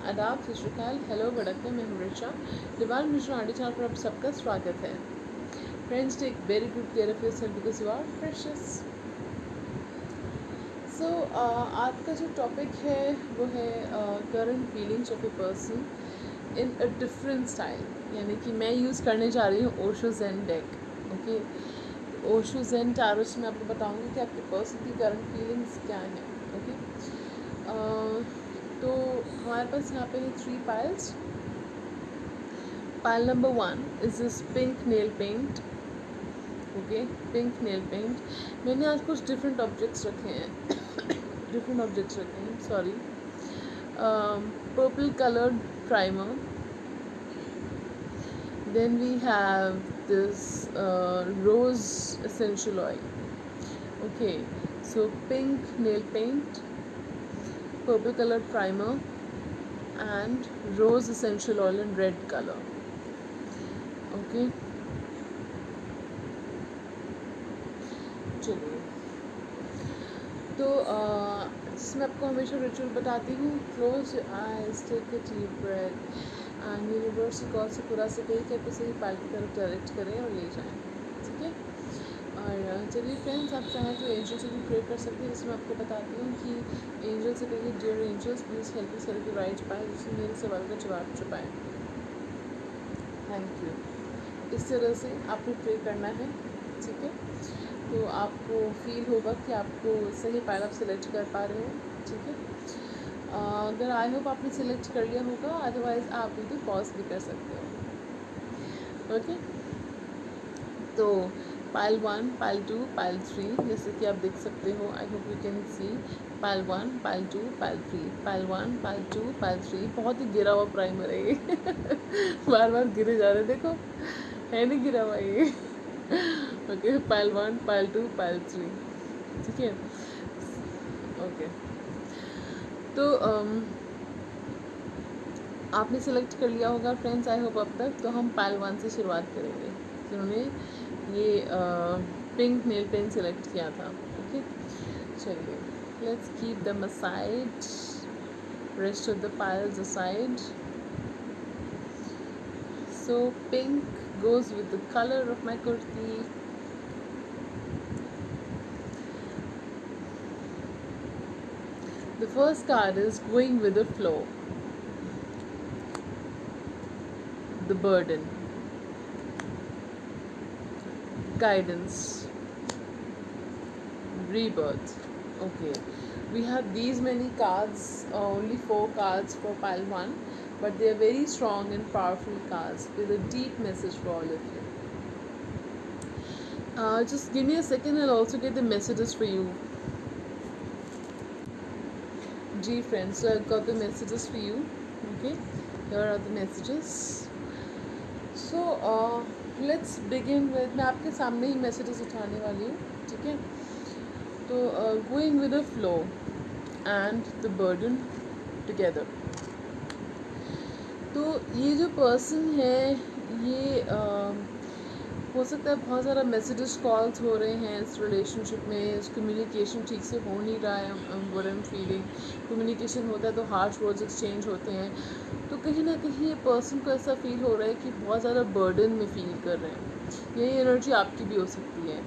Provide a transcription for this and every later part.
आदाब, सत श्री अकाल, हेलो वड़क्कम, मैं हूँ Richa. Divine Mishra aunty channel पर आप सबका स्वागत है। Friends, take very good care of yourself because you are precious. So आज का जो टॉपिक है वो है current feelings of a person in a different style. यानी कि मैं यूज़ करने जा रही हूँ Osho Zen deck. Okay, Osho Zen tarot से मैं आपको बताऊँगी कि आपके पर्सन की करंट फीलिंग्स क्या हैं। ओके, तो हमारे पास यहाँ पे है 3 piles. Pile number 1 is this pink nail paint. Okay, pink nail paint. मैंने आज कुछ डिफरेंट ऑब्जेक्ट्स रखे हैं sorry. Purple coloured primer, then we have this rose essential oil. Okay, so pink nail paint, purple coloured primer and rose essential oil in red color. Okay, चलिए, तो जिसमें आपको हमेशा रिचुअल बताती हूँ, close your eyes, take a deep breath and universal god से पूरा से कही कि आपको सही पाल की तरफ डायरेक्ट करें और ले जाएं। ठीक है, और चलिए फ्रेंड्स, आप चाहें तो एंजल से भी प्रे कर सकते हैं। जिसमें आपको बताती हूँ कि एंजल से कहिए, dear angels please help me sell की राइट पाए जिससे मेरे सवाल का जवाब छुपाएँ। Thank you. इस तरह से आपको प्रे करना है। ठीक है, तो आपको फील होगा कि आपको सही पायल आप सिलेक्ट कर पा रहे हो। ठीक है, अगर आई होप आपने सिलेक्ट कर लिया होगा, अदरवाइज़ आप भी पॉज भी कर सकते हो। ओके, तो पायल 1, पायल 2, पायल 3 जैसे कि आप देख सकते हो। I hope you can see pile 1, pile 2, pile 3, pile 1, pile 2, pile 3। बहुत ही गिरा हुआ प्राइमर है ये बार बार गिरे जा रहे, देखो है नहीं गिरा हुआ ये ओके, पायल 1, पायल 2, पायल 3। ठीक है, ओके, तो आपने सेलेक्ट कर लिया होगा फ्रेंड्स, आई होप अब तक। तो हम पायल 1 से शुरुआत करेंगे, जिन्होंने ये पिंक नेल पेन सेलेक्ट किया था। ओके, चलिए, let's keep them aside, rest of the piles aside. So pink goes with the color of my kurti. The first card is going with the flow. The burden. Guidance. Rebirth. Okay, we have these many cards, only 4 cards for pile 1, but they are very strong and powerful cards with a deep message for all of you. Just give me a second, I'll also get the messages for you. Gee friends, so I've got the messages for you. Okay, here are the messages. So let's begin with, मैं आपके सामने ही messages उठाने वाली हूँ. ठीक है, तो going with the flow and the burden together. तो ये जो पर्सन है, ये हो सकता है बहुत सारा मैसेजेस कॉल्स हो रहे हैं इस रिलेशनशिप में, इस कम्युनिकेशन ठीक से हो नहीं रहा है। What I am feeling, communication होता है तो हार्श वर्ड्स एक्सचेंज होते हैं, तो कहीं ना कहीं ये पर्सन को ऐसा फील हो रहा है कि बहुत ज़्यादा बर्डन में फील कर रहे हैं। यही एनर्जी आपकी भी हो सकती है।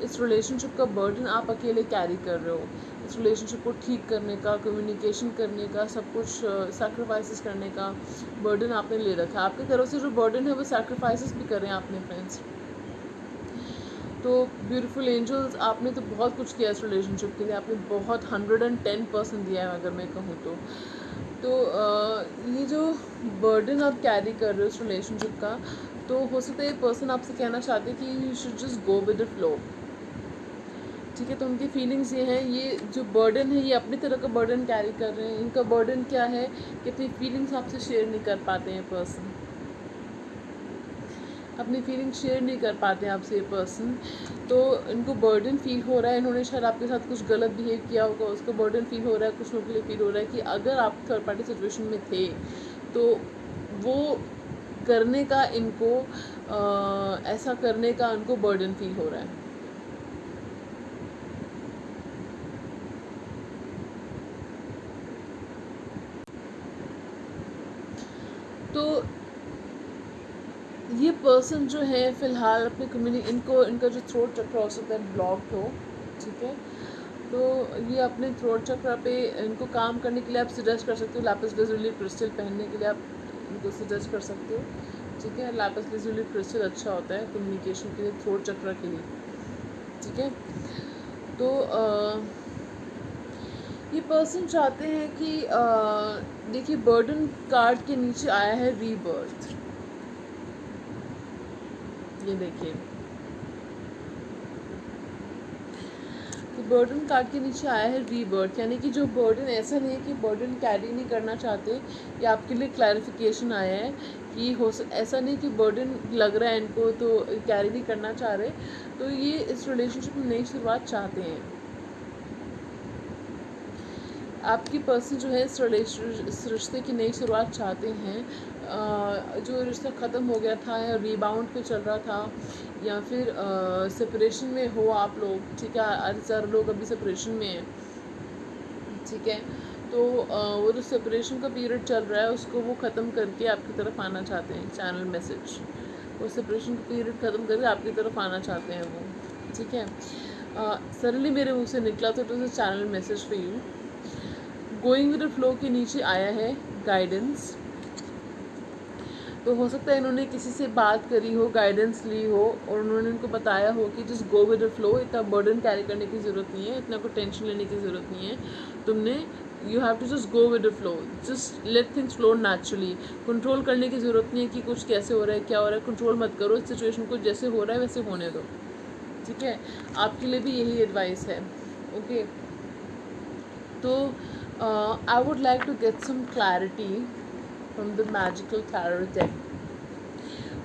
इस रिलेशनशिप का बर्डन आप अकेले कैरी कर रहे हो। इस रिलेशनशिप को ठीक करने का, कम्युनिकेशन करने का, सब कुछ सैक्रिफाइसेस करने का बर्डन आपने ले रखा है। आपकी तरफ से जो बर्डन है वो सैक्रिफाइसेस भी कर रहे हैं आपने फ्रेंड्स। तो ब्यूटीफुल एंजल्स, आपने तो बहुत कुछ किया इस रिलेशनशिप के लिए, आपने बहुत 110% दिया है अगर मैं कहूँ तो ये जो बर्डन आप कैरी कर रहे हो इस रिलेशनशिप का, तो हो सकता है ये पर्सन आपसे कहना चाहते हैं कि you should just go with the flow. ठीक है, तो उनकी फीलिंग्स ये हैं, ये जो बर्डन है ये अपनी तरह का बर्डन कैरी कर रहे हैं। इनका बर्डन क्या है कि अपनी फीलिंग्स आपसे शेयर नहीं कर पाते हैं पर्सन, अपनी फीलिंग शेयर नहीं कर पाते हैं आपसे ये पर्सन। तो इनको बर्डन फील हो रहा है, इन्होंने शायद आपके साथ कुछ गलत बिहेव किया होगा, उसको बर्डन फील हो रहा है। कुछ लोगों के लिए फील हो रहा है कि अगर आप थर्ड पार्टी सिचुएशन में थे तो वो करने का इनको ऐसा करने का उनको बर्डन फील हो रहा है। तो ये पर्सन जो है फ़िलहाल अपने इनका जो थ्रोट चक्र हो सकता है ब्लॉक्ड हो, ठीक है। तो ये अपने थ्रोट चक्र पे इनको काम करने के लिए आप सजेस्ट कर सकते हो लैपिस lazuli क्रिस्टल पहनने के लिए आप इनको सजेस्ट कर सकते हो, ठीक है। लैपिस lazuli क्रिस्टल अच्छा होता है कम्युनिकेशन के लिए, थ्रोट चक्र के लिए, ठीक है। तो ये पर्सन चाहते हैं कि देखिए बर्डन कार्ड के नीचे आया है रीबर्थ, ये देखिए कि बर्डन कार्ड के नीचे आया है रीबर्थ, यानी कि जो बर्डन, ऐसा नहीं है कि बर्डन कैरी नहीं करना चाहते, ये आपके लिए क्लैरिफिकेशन आया है कि ऐसा नहीं कि बर्डन लग रहा है इनको तो कैरी नहीं करना चाह रहे, तो ये इस रिलेशनशिप में नई शुरुआत चाहते हैं। आपकी पर्सन जो है इस रिश्ते की नई शुरुआत चाहते हैं। जो रिश्ता ख़त्म हो गया था या रीबाउंड पे चल रहा था या फिर सेपरेशन में हो आप लोग, ठीक है। आज सारे लोग अभी सेपरेशन में हैं, ठीक है। तो वो जो सेपरेशन का पीरियड चल रहा है उसको वो ख़त्म करके आपकी तरफ आना चाहते हैं, चैनल मैसेज। वो सेपरेशन का पीरियड ख़त्म करके आपकी तरफ आना चाहते हैं वो, ठीक है। सडनली मेरे मुँह से निकला तो it was a channel message for you. Going with the flow के नीचे आया है गाइडेंस। तो हो सकता है इन्होंने किसी से बात करी हो, गाइडेंस ली हो और उन्होंने उनको बताया हो कि just go with the flow, इतना बर्डन कैरी करने की ज़रूरत नहीं है, इतना कोई टेंशन लेने की ज़रूरत नहीं है, तुमने you have to just go with the flow, just let things flow naturally. Control करने की ज़रूरत नहीं है कि कुछ कैसे हो रहा है, क्या हो रहा है, कंट्रोल मत करो इस सिचुएशन को, जैसे हो रहा है वैसे होने दो, ठीक है। आपके लिए भी यही एडवाइस है, ओके। तो I would like to get some clarity from the magical tarot deck.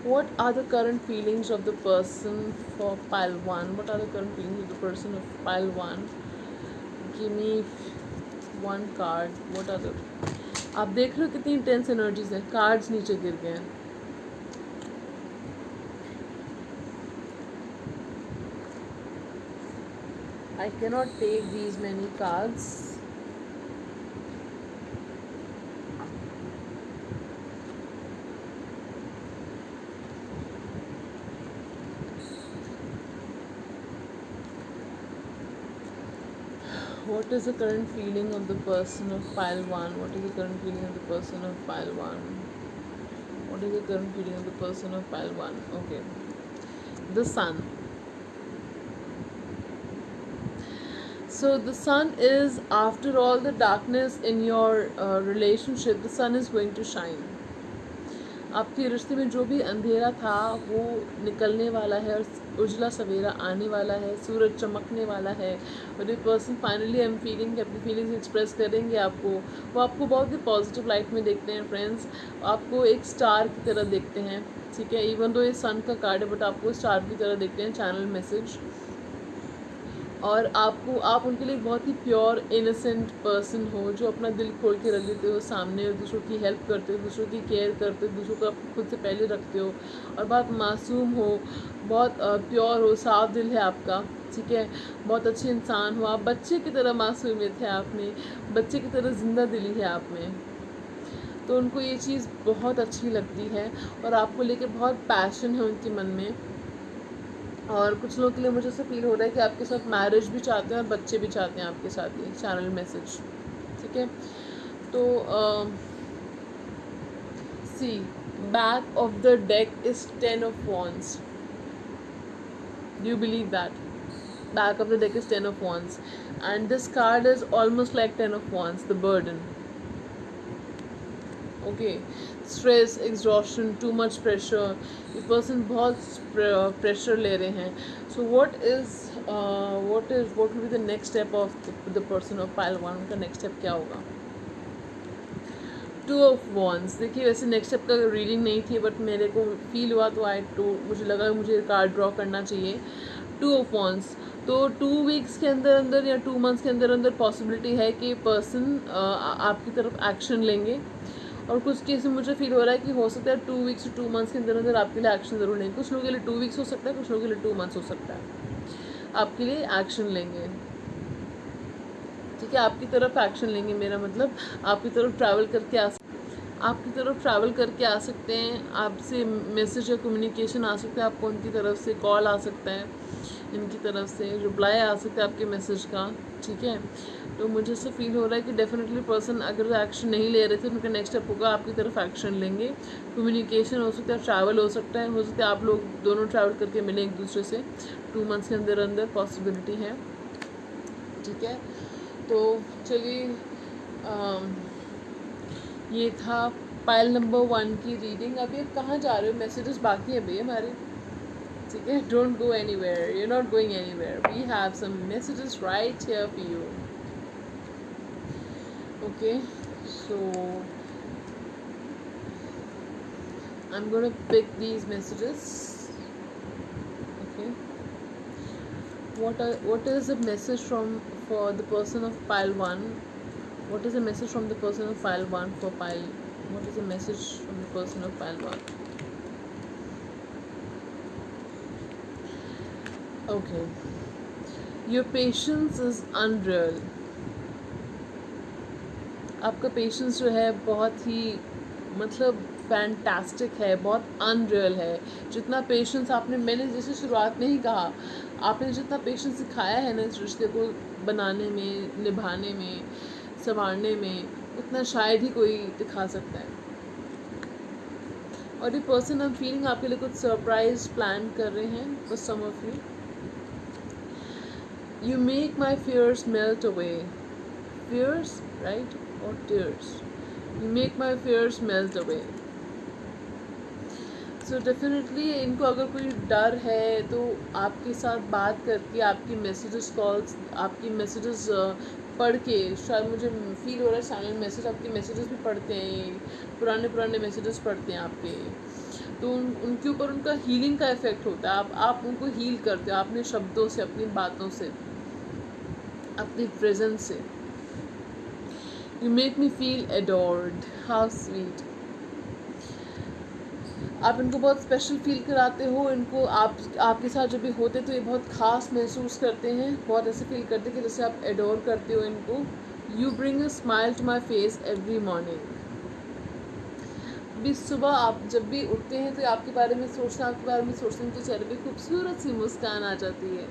What are the current feelings of the person for pile 1? What are the current feelings of the person of pile 1? Give me one card. What are the... आप देख रहे हो कितनी intense energies हैं, cards नीचे गिर गए हैं। I cannot take these many cards. What is the current feeling of the person of pile 1? What is the current feeling of the person of pile 1? What is the current feeling of the person of pile 1? Okay. The sun. So the sun is, after all the darkness in your relationship, the sun is going to shine. आपके रिश्ते में जो भी अंधेरा था वो निकलने वाला है और उजला सवेरा आने वाला है, सूरज चमकने वाला है और ये person finally I am feeling कि अपनी फीलिंग्स एक्सप्रेस करेंगे आपको। वो आपको बहुत ही पॉजिटिव लाइट में देखते हैं फ्रेंड्स, आपको एक स्टार की तरह देखते हैं, ठीक है। इवन दो ये सन का कार्ड है बट आपको स्टार की तरह देखते हैं, चैनल मैसेज। और आप उनके लिए बहुत ही प्योर इनोसेंट पर्सन हो जो अपना दिल खोल के रख देते हो सामने, दूसरों की हेल्प करते हो, दूसरों की केयर करते हो, दूसरों को खुद से पहले रखते हो और बहुत मासूम हो, बहुत प्योर हो, साफ दिल है आपका, ठीक है। बहुत अच्छे इंसान हो आप, बच्चे की तरह मासूमियत है आप में, बच्चे की तरह ज़िंदा दिली है आप में। तो उनको ये चीज़ बहुत अच्छी लगती है और आपको लेकर बहुत पैशन है उनके मन में। और कुछ लोगों के लिए मुझे ऐसा फील हो रहा है कि आपके साथ मैरिज भी चाहते हैं और बच्चे भी चाहते हैं आपके साथ, ये चैनल मैसेज, ठीक है। तो see back of the deck is 10 of wands. Do you believe that? Back of the deck is 10 of wands and this card is almost like 10 of wands, the burden. Okay, stress, exhaustion, too much pressure, ये person बहुत pressure ले रहे हैं। So what will be the next step of the person of pile 1? उनका next step क्या होगा? 2 of wands। देखिए वैसे नेक्स्ट स्टेप का रीडिंग नहीं थी बट मेरे को फील हुआ तो मुझे लगा मुझे कार्ड ड्रॉ करना चाहिए। 2 of wands, तो 2 weeks के अंदर अंदर या 2 months के अंदर अंदर पॉसिबिलिटी है कि पर्सन आपकी तरफ एक्शन लेंगे और कुछ केस में मुझे फील हो रहा है कि हो सकता है 2 weeks से 2 months के अंदर अंदर आपके लिए एक्शन ज़रूर लेंगे। कुछ लोगों के लिए 2 weeks हो सकता है, कुछ लोगों के लिए 2 months हो सकता है, आपके लिए एक्शन लेंगे, ठीक है। आपकी तरफ एक्शन लेंगे, मेरा मतलब आपकी तरफ ट्रैवल करके आपकी तरफ ट्रैवल करके आ सकते हैं, आपसे मैसेज या कम्युनिकेशन आ सकता है, आपको उनकी तरफ से कॉल आ सकता है, इनकी तरफ से रिप्लाई आ सकता है आपके मैसेज का, ठीक है। तो मुझे ऐसा फील हो रहा है कि डेफिनेटली पर्सन अगर एक्शन नहीं ले रहे थे, उनका नेक्स्ट स्टेप होगा आपकी तरफ एक्शन लेंगे। कम्युनिकेशन हो सकता है, ट्रैवल हो सकता है, आप लोग दोनों ट्रैवल करके मिलें एक दूसरे से 2 मंथ्स के अंदर अंदर, पॉसिबिलिटी है, ठीक है। तो चलिए, ये था पाइल नंबर 1 की रीडिंग। अभी आप कहाँ जा रहे हो? मैसेजेस बाकी है भैया हमारे, ठीक है। Don't go anywhere, you not going anywhere, we have some messages right here for you, okay. So I am gonna pick these messages, okay. what is the message from for the person of pile 1? What is the message from the person of pile 1 for pile? What is the message from the person of pile 1? Okay, your patience is unreal. आपका patience जो है बहुत ही मतलब fantastic है, बहुत unreal है। जितना patience आपने, मैंने जैसे शुरुआत में ही कहा, आपने जितना पेशेंस सिखाया है ना इस रिश्ते को बनाने में, निभाने में, संवारने में, उतना शायद ही कोई दिखा सकता है। और ये पर्सन आई एम फीलिंग आपके लिए कुछ सरप्राइज प्लान कर रहे हैं for some of you. You make my fears melt away, fears right, और tears, you make my fears melt away. So definitely इनको अगर कोई डर है तो आपके साथ बात करके, आपकी मैसेजेस कॉल्स, आपकी मैसेजेस पढ़ के, शायद मुझे फील हो रहा है साइलेंट मैसेज, आपके मैसेजेस भी पढ़ते हैं, पुराने मैसेजेस पढ़ते हैं आपके, तो उनके ऊपर उनका हीलिंग का इफ़ेक्ट होता है। आप उनको हील करते हो अपने शब्दों से, अपनी बातों से, अपनी प्रेजेंस से। You make me feel adored. How sweet. आप इनको बहुत स्पेशल फील कराते हो, इनको आपके साथ जब भी होते तो ये बहुत ख़ास महसूस करते हैं, बहुत ऐसे फील करते हैं कि जैसे आप एडोर करते हो इनको। You bring a smile to my face every morning. भी सुबह आप जब भी उठते हैं तो आपके बारे में सोचते हैं, आपके बारे में सोचते हैं, तो चेहरे पे खूबसूरत सी मुस्कान आ जाती है।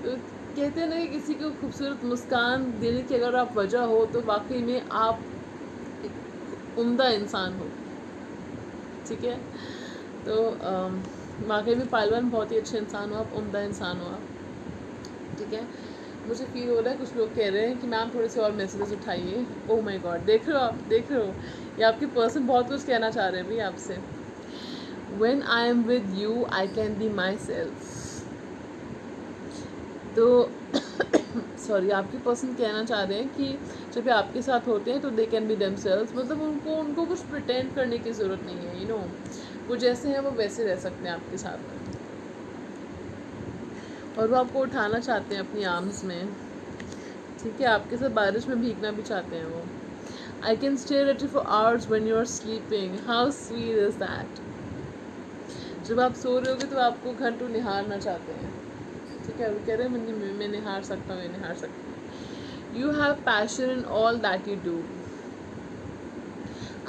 तो कहते हैं ना कि किसी को खूबसूरत मुस्कान देने की अगर आप वजह हो तो वाकई में आप एक उम्दा इंसान हो, ठीक है। तो वाकई में पालवान बहुत ही अच्छे इंसान हो आप, उम्दा इंसान हो आप, ठीक है। मुझे फील हो रहा है कुछ लोग कह रहे हैं कि मैम थोड़े से और मैसेजेस उठाइए। ओह माय गॉड, देख रहे हो आप, देख रहे हो, ये आपके पर्सन बहुत कुछ कहना चाह रहे हैं भी आपसे। When I am with you I can be my self. तो सॉरी, आपके पर्सन कहना चाह रहे हैं कि जब भी आपके साथ होते हैं तो दे कैन बी देमसेल्व्स, मतलब उनको कुछ प्रिटेंड करने की ज़रूरत नहीं है, यू नो, वो जैसे हैं वो वैसे रह सकते हैं आपके साथ में, और वो आपको उठाना चाहते हैं अपनी आर्म्स में, ठीक है। आपके साथ बारिश में भीगना भी चाहते हैं वो। I can stare at you for hours when you are sleeping, how sweet is that. जब आप सो रहे होगे तो आपको घंटों निहारना चाहते हैं, ठीक है। वो कह रहे हैं मैं निहार सकता हूँ, मैं निहार सकता हूँ। You have passion in all that you do.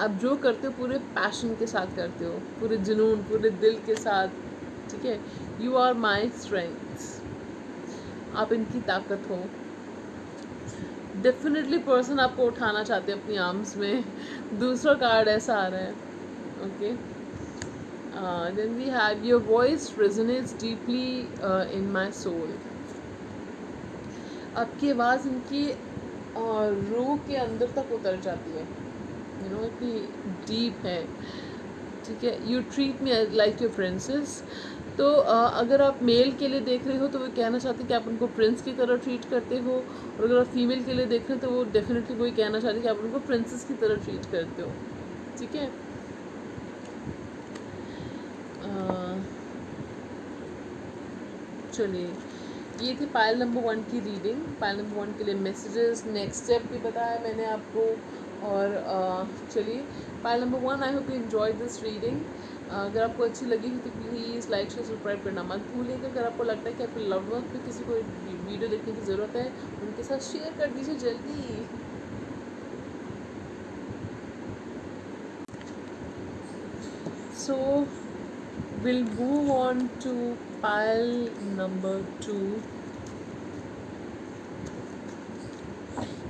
आप जो करते हो पूरे पैशन के साथ करते हो, पूरे जुनून, पूरे दिल के साथ, ठीक है। यू आर माई स्ट्रेंथ, आप इनकी ताकत हो। डेफिनेटली पर्सन आपको उठाना चाहते हैं अपनी आर्म्स में। दूसरा कार्ड ऐसा आ रहा है, okay. Then we have your voice resonates deeply in my soul. आपकी आवाज़ इनकी रूह के अंदर तक उतर जाती है, यू नो, इतनी डीप है, ठीक है। You treat me like your princess. तो अगर आप मेल के लिए देख रहे हो तो वो कहना चाहते हैं कि आप उनको प्रिंस की तरह ट्रीट करते हो, और अगर आप फीमेल के लिए देख रहे हो तो वो डेफिनेटली वही कहना चाहते हैं कि आप उनको प्रिंसेस की तरह ट्रीट करते हो, ठीक है। चलिए, ये थी पाइल नंबर 1 की रीडिंग। पाइल नंबर 1 के लिए मैसेजेस, नेक्स्ट स्टेप भी बताया मैंने आपको। और चलिए, pile number 1, I hope you enjoy this reading. अगर आपको अच्छी लगी हो तो प्लीज़ लाइक शेयर सब्सक्राइब करना मत भूलिएगा। अगर आपको लगता है कि आपके लव्ड वंस पे किसी को वीडियो देखने की ज़रूरत है, उनके साथ शेयर कर दीजिए जल्दी। So we'll move on to pile number 2.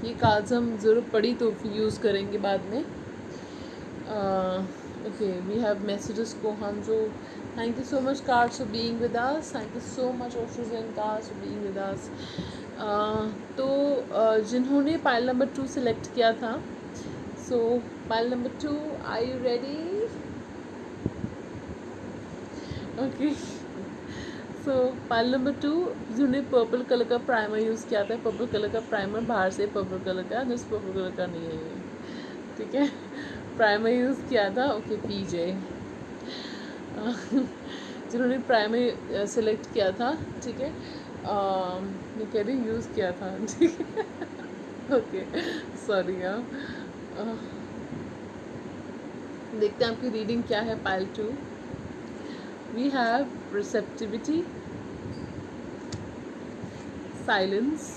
ये कार्ड्स हम ज़रूरत पड़ी तो यूज़ करेंगे बाद में. Okay, we have messages. Kohanjo, thank you so much, cards, for being with us. Thank you so much, Oshus and cards, for being with us. तो जिन्होंने पाइल नंबर 2 सेलेक्ट किया था, so pile number 2, are you ready? Okay. So pile number 2, जिन्होंने purple colour का primer use किया था. Purple colour का primer बाहर से पर्पल कलर का, जस्ट पर्पल कलर का नहीं है ये, ठीक है. प्राइमर यूज़ किया था. ओके, पीजे जिन्होंने प्राइमर सेलेक्ट किया था, ठीक है. मैं कह रही यूज़ किया था, ठीक है. ओके, सॉरी यार. देखते हैं आपकी रीडिंग क्या है. Pile 2, we have receptivity, silence,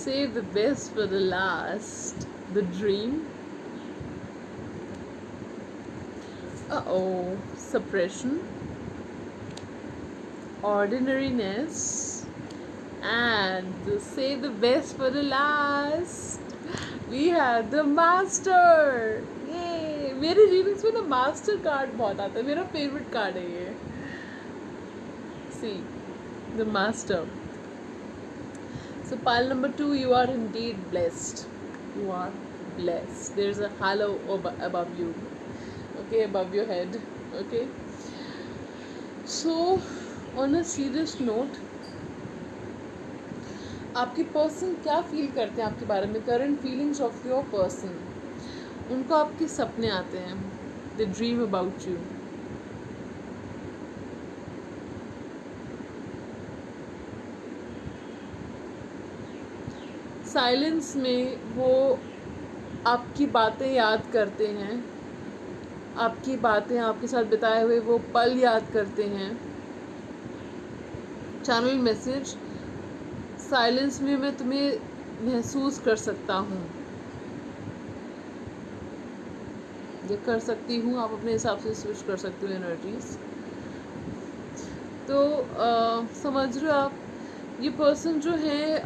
save the best for the last, the dream, suppression, ordinariness, and save the best for the last, we have the master. ये मेरे रीडिंग्स में ना मास्टर कार्ड बहुत आता है. मेरा फेवरेट कार्ड है ये. See, the master. So pile number 2, you are indeed blessed. You are blessed. There's a halo above you. Okay, above your head. Okay. So on a serious note, आपके person क्या feel करते हैं आपके बारे में? Current feelings of your person. उनको आपके सपने आते हैं. They dream about you. Silence में वो आपकी बातें याद करते हैं. आपकी बातें, आपके साथ बिताए हुए वो पल याद करते हैं. चैनल मैसेज, साइलेंस में मैं तुम्हें महसूस कर सकता हूँ, ये कर सकती हूँ. आप अपने हिसाब से स्विच कर सकते हो एनर्जीज. तो समझ रहे हो आप, ये पर्सन जो है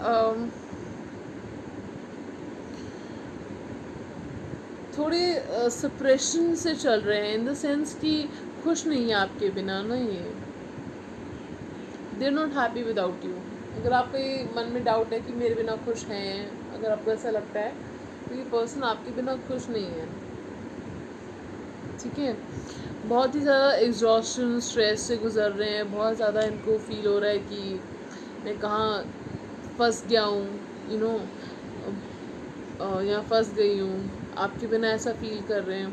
थोड़े सप्रेशन से चल रहे हैं, इन द सेंस कि खुश नहीं है आपके बिना ना. ये they are not happy without you. अगर आपके मन में डाउट है कि मेरे बिना खुश हैं, अगर आपको ऐसा लगता है, तो ये पर्सन आपके बिना खुश नहीं है, ठीक है. बहुत ही ज़्यादा एग्जॉस्शन, स्ट्रेस से गुजर रहे हैं. बहुत ज़्यादा इनको फील हो रहा है कि मैं कहाँ फंस गया हूँ, यू नो, यहाँ फंस गई हूँ. आपके बिना ऐसा फील कर रहे हैं.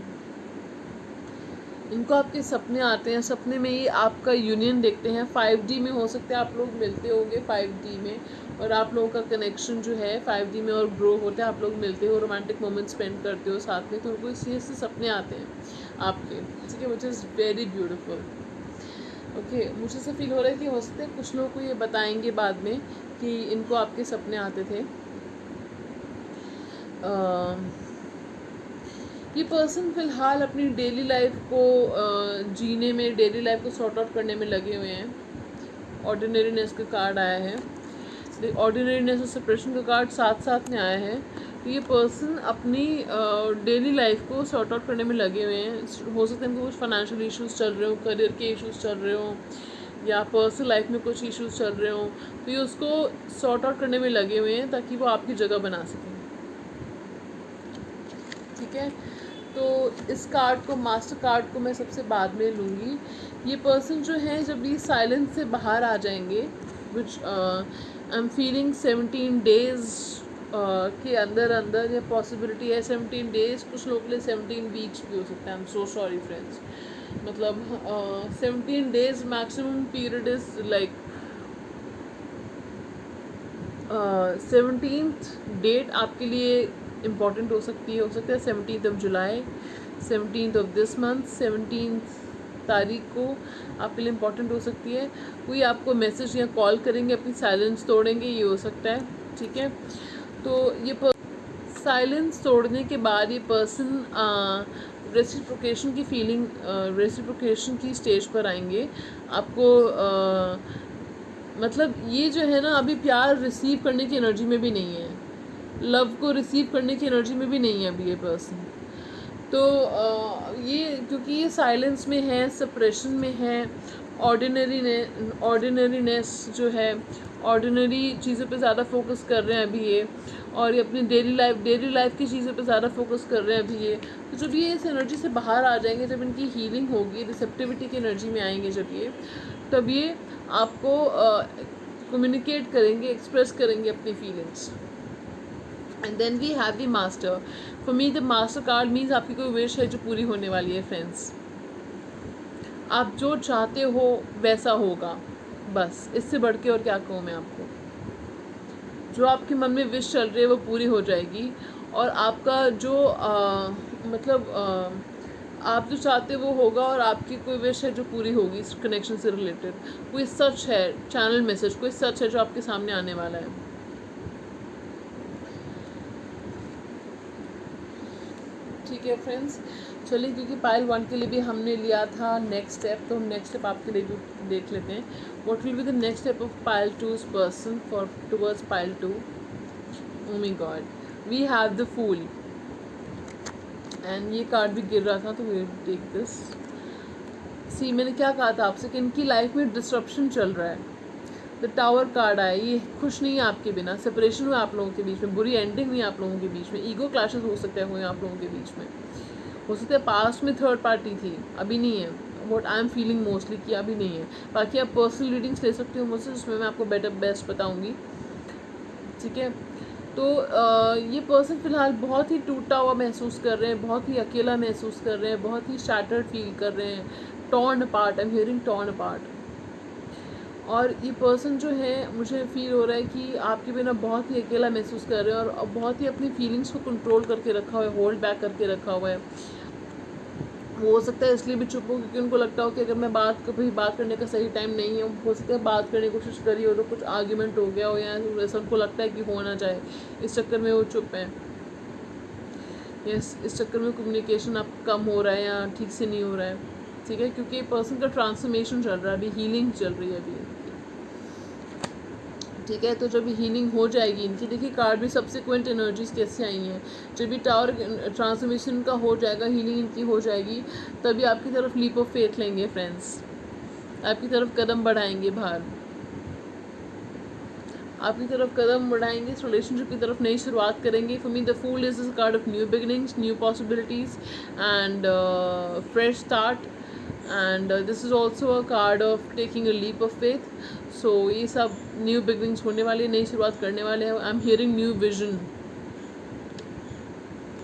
इनको आपके सपने आते हैं. सपने में ही आपका यूनियन देखते हैं. 5D में हो सकते हैं आप लोग मिलते होंगे 5D में, और आप लोगों का कनेक्शन जो है 5D में और ग्रो होता है. आप लोग मिलते हो, रोमांटिक मोमेंट स्पेंड करते हो साथ में. तो उनको इस चीज़ से सपने आते हैं आपके, ठीक है, which is very beautiful. Okay, मुझे ऐसा फील हो रहा है कि हो सकता है कुछ लोगों को ये बताएंगे बाद में कि इनको आपके सपने आते थे. ये पर्सन फ़िलहाल अपनी डेली लाइफ को जीने में, डेली लाइफ को सॉर्ट आउट करने में लगे हुए हैं. ऑर्डिनरीनेस का कार्ड आया है. ऑर्डिनरीनेस और सप्रेशन का कार्ड साथ साथ में आया है. तो ये पर्सन अपनी डेली लाइफ को सॉर्ट आउट करने में लगे हुए हैं. हो सकता है इनको कुछ फाइनेंशियल इश्यूज चल रहे हो, करियर के इश्यूज चल रहे हो, या पर्सनल लाइफ में कुछ इश्यूज चल रहे हो. तो ये उसको सॉर्ट आउट करने में लगे हुए हैं ताकि वो आपकी जगह बना सकें, ठीक है. तो इस कार्ड को, मास्टर कार्ड को मैं सबसे बाद में लूँगी. ये पर्सन जो है जब ये साइलेंस से बाहर आ जाएंगे, विच आई एम फीलिंग 17 डेज़ के अंदर ये पॉसिबिलिटी है. 17 डेज़, कुछ लोगों के लिए 17 वीक्स भी हो सकता है. I am so sorry friends. मतलब 17 days maximum period is like 17th date आपके लिए इम्पॉर्टेंट हो सकती है. हो सकता है 17th of July, 17th of this month, 17th तारीख को आपके लिए इम्पॉर्टेंट हो सकती है. कोई आपको मैसेज या कॉल करेंगे, अपनी साइलेंस तोड़ेंगे, ये हो सकता है, ठीक है. तो ये साइलेंस तोड़ने के बाद ये पर्सन रेसिप्रोकेशन की फीलिंग, रेसिप्रोकेशन की स्टेज पर आएंगे। आपको मतलब ये जो है ना, अभी प्यार रिसीव करने की एनर्जी में भी नहीं है, लव को रिसीव करने की एनर्जी में भी नहीं है अभी ये पर्सन। तो ये क्योंकि ये साइलेंस में है, सप्रेशन में है, ऑर्डिनरीनेस जो है, ऑर्डिनरी चीज़ों पे ज़्यादा फोकस कर रहे हैं अभी ये, और ये अपनी डेली लाइफ की चीज़ों पे ज़्यादा फोकस कर रहे हैं अभी ये। तो जब ये इस एनर्जी से बाहर आ जाएंगे, जब इनकी हीलिंग होगी, रिसेप्टिविटी की एनर्जी में आएंगे जब ये, तब ये आपको कम्युनिकेट करेंगे, एक्सप्रेस करेंगे अपनी feelings. And then we have the master. For me the master card means आपकी कोई विश है जो पूरी होने वाली है फ्रेंड्स। आप जो चाहते हो वैसा होगा, बस इससे बढ़ के और क्या कहूँ मैं आपको। जो आपके मन में विश चल रही है वो पूरी हो जाएगी, और आपका जो आप जो चाहते वो होगा, और आपकी कोई विश है जो पूरी होगी इस कनेक्शन से रिलेटेड। कोई सच है, चैनल मैसेज, कोई सच है जो आपके सामने आने वाला है। ठीक है फ्रेंड्स, चलिए, क्योंकि पाइल 1 के लिए भी हमने लिया था नेक्स्ट स्टेप, तो हम नेक्स्ट स्टेप आपके लिए भी देख लेते हैं। What will be the next step of pile 2's person for towards pile 2। Oh my god, we have the fool, and ये कार्ड भी गिर रहा था, तो वी टेक दिस। सी, मैंने क्या कहा था आपसे कि इनकी लाइफ में डिस्ट्रप्शन चल रहा है। द टावर कार्ड आया, ये खुश नहीं है आपके बिना, सेपरेशन हुआ आप लोगों के बीच में, बुरी एंडिंग हुई आप लोगों के बीच में, ईगो क्लैशेस हो सकते हैं आप लोगों के बीच में, हो सकता है पास्ट में थर्ड पार्टी थी, अभी नहीं है। What I am feeling mostly कि अभी नहीं है। बाकी आप पर्सनल रीडिंग्स ले सकते हो मुझसे, जिसमें मैं आपको बेस्ट बताऊंगी। ठीक है, तो ये पर्सन फ़िलहाल बहुत ही टूटा हुआ महसूस कर रहे हैं, बहुत ही अकेला महसूस कर रहे हैं, बहुत ही शैटर्ड फील कर रहे हैं, torn apart, I am hearing torn apart. और ये पर्सन जो है, मुझे फील हो रहा है कि आपके बिना बहुत ही अकेला महसूस कर रहे हैं, और बहुत ही अपनी फीलिंग्स को कंट्रोल करके रखा हुआ है, होल्ड बैक करके रखा हुआ है। हो सकता है इसलिए भी चुप हो क्योंकि उनको लगता हो कि अगर मैं कभी बात करने का सही टाइम नहीं है। हो सकता है बात करने की कोशिश करी हो तो कुछ आर्ग्यूमेंट हो गया हो, या ऐसा उनको लगता है कि हो ना जाए, इस चक्कर में वो चुप हैं। इस चक्कर में कम्युनिकेशन अब कम हो रहा है या ठीक से नहीं हो रहा है। ठीक है, क्योंकि पर्सन का ट्रांसफॉर्मेशन चल रहा है, अभी हीलिंग चल रही है अभी। ठीक है, तो जब हीलिंग हो जाएगी इनकी, देखिए कार्ड भी सब्सिक्वेंट एनर्जीज कैसे आई हैं। जब भी टावर ट्रांसफॉर्मेशन का हो जाएगा, हीलिंग इनकी हो जाएगी, तभी आपकी तरफ लीप ऑफ फेथ लेंगे फ्रेंड्स, आपकी तरफ कदम बढ़ाएंगे बाहर, आपकी तरफ कदम बढ़ाएंगे, इस रिलेशनशिप की तरफ नई शुरुआत करेंगे। For me the fool is the card of new beginnings, new possibilities and fresh start, and this is also a card of taking a leap of faith. So ये सब न्यू बिगिनिंग्स होने वाली, नई शुरुआत करने वाले हैं। आई एम हियरिंग न्यू विजन,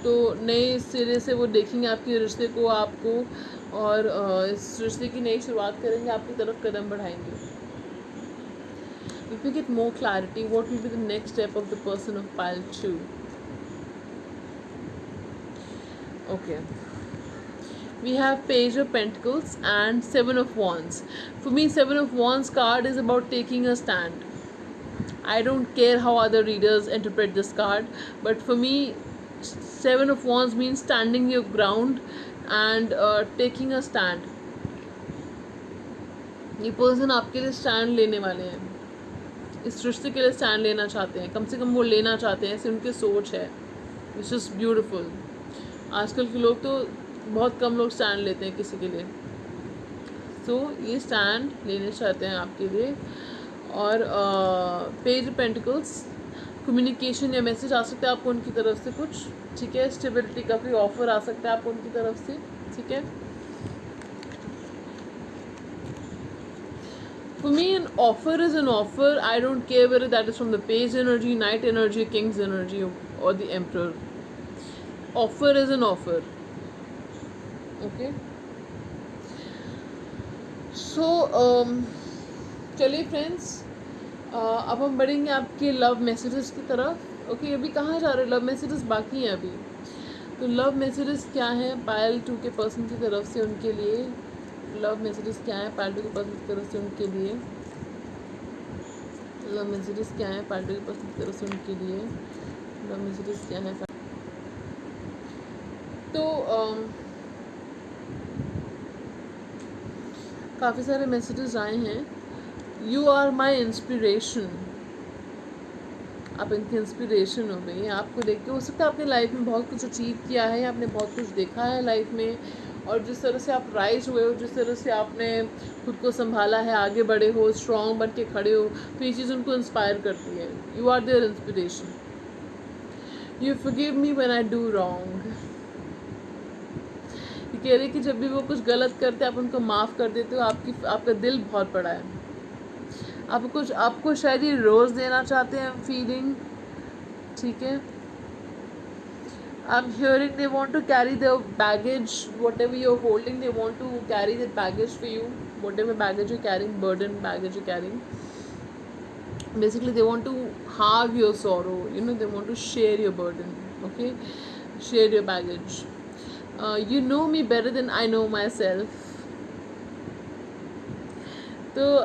तो नए सिरे से वो देखेंगे आपके रिश्ते को, आपको, और इस रिश्ते की नई शुरुआत करेंगे, आपकी तरफ कदम बढ़ाएंगे। If we get more clarity, what will be the next step of the person of pile 2? Okay. We have Page of Pentacles and Seven of Wands. For me, Seven of Wands card is about taking a stand. I don't care how other readers interpret this card, but for me, Seven of Wands means standing your ground and taking a stand. ये person आपके लिए stand लेने वाले हैं, इस रिश्ते के लिए स्टैंड लेना चाहते हैं, कम से कम वो लेना चाहते हैं, ऐसी उनकी सोच है, विच इज़ ब्यूटिफुल। आजकल के लोग तो बहुत कम लोग स्टैंड लेते हैं किसी के लिए, तो ये स्टैंड लेने चाहते हैं आपके लिए। और पेज पेंटिकल्स, कम्युनिकेशन या मैसेज आ सकता है आपको उनकी तरफ से कुछ। ठीक है, स्टेबिलिटी का कोई ऑफर आ सकता है आपको उनकी तरफ से। ठीक है, For me, an offer is an offer. I don't care whether that is from the Page energy, Knight energy, King's energy, or the Emperor. Offer is an offer. Okay. So, चलिए friends, अब हम बढ़ेंगे आपके love messages की तरफ। Okay, अभी कहाँ जा रहे हैं, लव मैसेजेस बाकी हैं अभी। तो लव मैसेजेस क्या हैं पायल 2 के पर्सन की तरफ से उनके लिए? लव मैसेजेस क्या है पार्टी के पर्सन की तरफ से उनके लिए? लव मैसेजेस क्या है पार्टी के पर्सन की तरफ से उनके लिए? लव मैसेजेस क्या है? तो काफ़ी सारे मैसेजेस आए हैं. You are my inspiration. आप इनकी इंस्पिरेशन हो गई. आपको देख के हो सकता है आपने लाइफ में बहुत कुछ अचीव किया है, आपने बहुत कुछ देखा है लाइफ में, और जिस तरह से आप राइज हुए हो, जिस तरह से आपने खुद को संभाला है, आगे बढ़े हो, स्ट्रॉन्ग बन के खड़े हो, तो ये चीज़ उनको इंस्पायर करती है. You are their inspiration. You forgive me when I do wrong. ये कह रहे कि जब भी वो कुछ गलत करते आप उनको माफ़ कर देते हो. आपका दिल बहुत बड़ा है. आपको शायद ये रोज़ देना चाहते हैं फीलिंग. ठीक है. I'm hearing they want to carry the baggage, whatever you're holding, they want to carry that baggage for you. Whatever baggage you're carrying, burden baggage you're carrying. Basically, they want to halve your sorrow. They want to share your burden. Okay, share your baggage. You know me better than I know myself. तो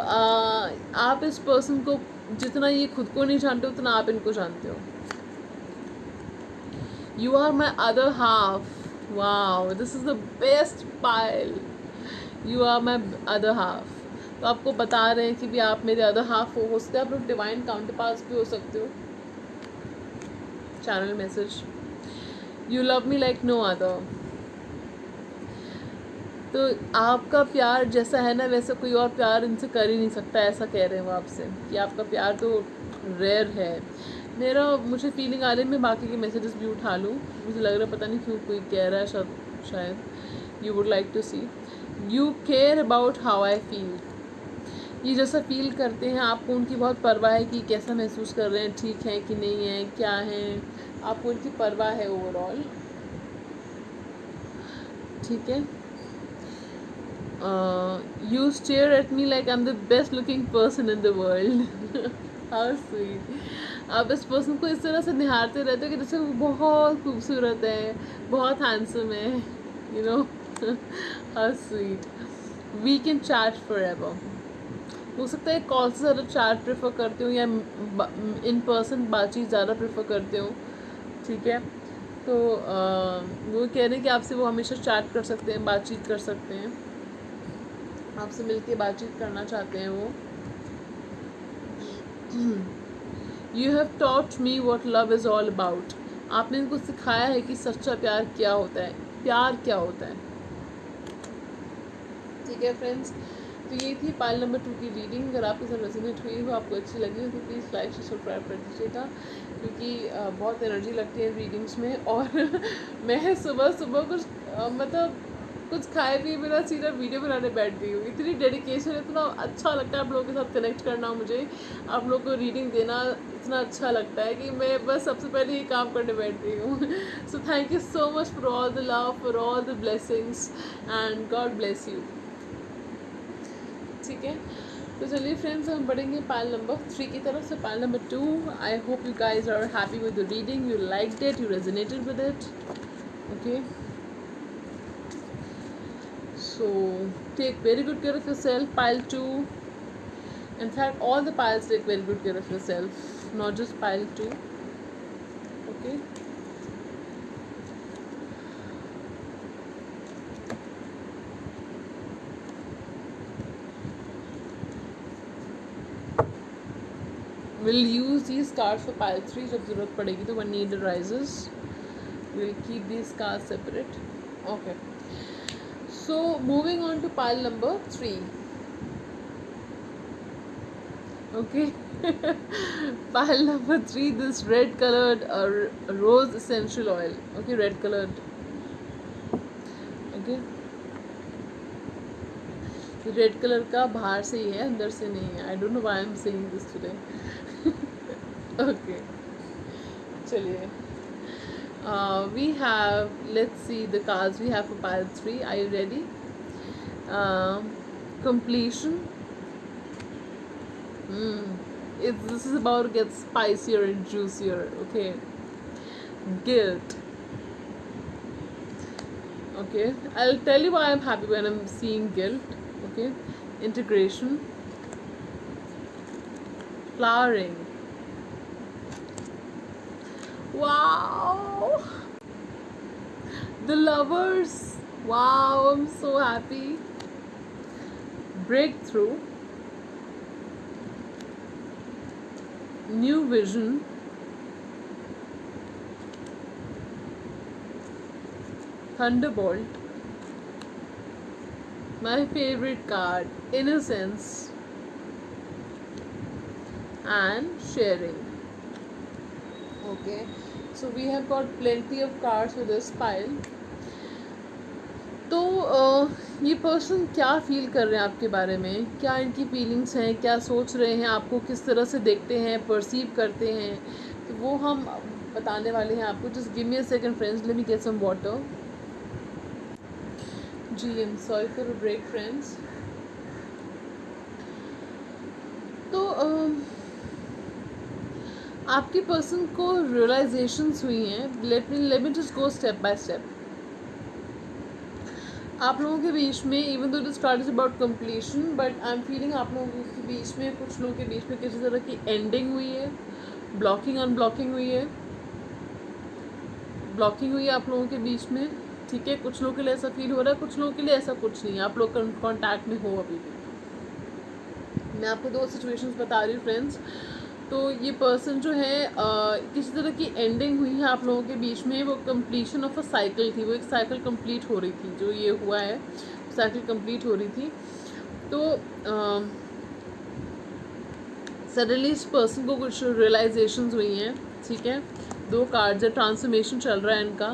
आप इस person को जितना ये खुद को नहीं जानते उतना आप इनको जानते हो. You are my other half. Wow, this is the best pile. You are my other half. तो आपको बता रहे हैं कि भी आप मेरे अदर हाफ हो सकते हैं. आप लोग डिवाइन काउंटर पार्ट्स भी हो सकते हो. Channel message. You love me like no other. तो आपका प्यार जैसा है ना वैसा कोई और प्यार इनसे कर ही नहीं सकता. ऐसा कह रहे हैं वो आपसे कि आपका प्यार तो रेयर है. मुझे फीलिंग आ रही है मैं बाकी के मैसेजेस भी उठा लूँ. मुझे लग रहा है पता नहीं क्यों कोई कह रहा है शायद. You would like to see. You care about how I feel. ये जैसा फील करते हैं आपको उनकी बहुत परवाह है कि कैसा महसूस कर रहे हैं, ठीक है कि नहीं है, क्या है. आपको उनकी परवाह है ओवरऑल. ठीक है. You stare at me like I'm the best looking person in the world. How sweet. आप इस पर्सन को इस तरह से निहारते रहते हो कि जैसे वो बहुत खूबसूरत है, बहुत हैंडसम है. You know. How sweet. We can chat forever. हो सकता है कॉल से ज़्यादा चैट प्रेफर करते हो या इन पर्सन बातचीत ज़्यादा प्रेफर करते हो. ठीक है. तो वो कह रहे हैं कि आपसे वो हमेशा चैट कर सकते हैं, बातचीत कर सकते हैं. आपसे मिलके बातचीत करना चाहते हैं वो. You have taught me what love is all about. आपने इनको सिखाया है कि सच्चा प्यार क्या होता है, प्यार क्या होता है. ठीक है फ्रेंड्स. तो ये थी पाइल नंबर 2 की रीडिंग. अगर आपके साथ रेजोनेट हुई हो, आपको अच्छी लगी हो, तो प्लीज़ लाइक से सब्सक्राइब कर दीजिएगा, क्योंकि बहुत एनर्जी लगती है रीडिंग्स में. और मैं सुबह कुछ मतलब कुछ खाए पिए बिना सीधा वीडियो बनाने बैठ गई हूँ. इतनी डेडिकेशन, इतना अच्छा लगता है आप लोगों के साथ कनेक्ट करना. मुझे आप लोगों को रीडिंग देना इतना अच्छा लगता है कि मैं बस सबसे पहले ये काम करने बैठ गई हूँ. So thank you so much for all the love, for all the blessings, and God bless you. ठीक है. तो चलिए फ्रेंड्स, हम बढ़ेंगे पाइल नंबर 3 की तरफ से. Pile number 2. I hope you guys are happy with the reading. You liked it, you resonated with it. Okay. So take very good care of yourself. Pile 2. In fact, all the piles take very good care of yourself, not just pile 2. Okay. We'll use these cards for pile 3 जब ज़रूरत पड़ेगी तो when need arises. We'll keep these cards separate. Okay. So moving on to pile number 3. Okay. Pile number 3, this red colored rose essential oil. Okay, red colored. Okay. Red colour का बाहर से ही है, अंदर से नहीं है. I don't know why I am saying this today. Okay. चलिए. We have, let's see the cards we have for pile 3. Are you ready? Completion. This is about to get spicier and juicier. Okay. Guilt. Okay. I'll tell you why I'm happy when I'm seeing guilt. Okay. Integration. Flowering. Wow. The lovers. Wow, I'm so happy. Breakthrough. New vision. Thunderbolt. My favorite card. Innocence. And sharing. Okay, so we have got plenty of cards with this pile. तो ये person क्या feel कर रहे हैं आपके बारे में, क्या इनकी फीलिंग्स हैं, क्या सोच रहे हैं, आपको किस तरह से देखते हैं, परसीव करते हैं, तो वो हम बताने वाले हैं आपको. Just give me a second friends, let me get some water. जी, I am sorry for a break friends. तो आपके पर्सन को रियलाइजेशंस हुई हैं. Let me just go step by step. आप लोगों के बीच में, even though this card is about completion, but I am feeling आप लोगों के बीच में, कुछ लोगों के बीच में किसी तरह की एंडिंग हुई है, ब्लॉकिंग अनब्लॉकिंग हुई है, ब्लॉकिंग हुई है आप लोगों के बीच में. ठीक है, कुछ लोगों के लिए ऐसा फील हो रहा है, कुछ लोगों के लिए ऐसा कुछ नहीं है. आप लोग कॉन्टैक्ट में हो अभी भी. मैं आपको दो सिचुएशंस बता रही हूँ फ्रेंड्स. तो ये पर्सन जो है किसी तरह की एंडिंग हुई है आप लोगों के बीच में. वो कंप्लीशन ऑफ अ साइकिल थी, वो एक साइकिल कंप्लीट हो रही थी. जो ये हुआ है, साइकिल कंप्लीट हो रही थी. तो सडनली इस पर्सन को कुछ रियलाइजेशंस हुई हैं. ठीक है, दो कार्ड्स है. ट्रांसफॉर्मेशन चल रहा है इनका,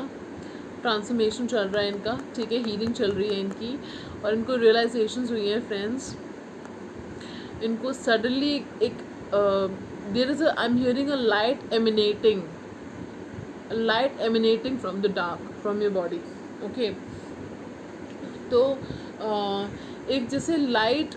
ट्रांसफॉर्मेशन चल रहा है इनका. ठीक है, हीलिंग चल रही है इनकी, और इनको रियलाइजेशंस हुई हैं फ्रेंड्स. इनको सडनली एक there is a, I'm hearing a light emanating from the dark, from your body. Okay, तो एक जैसे लाइट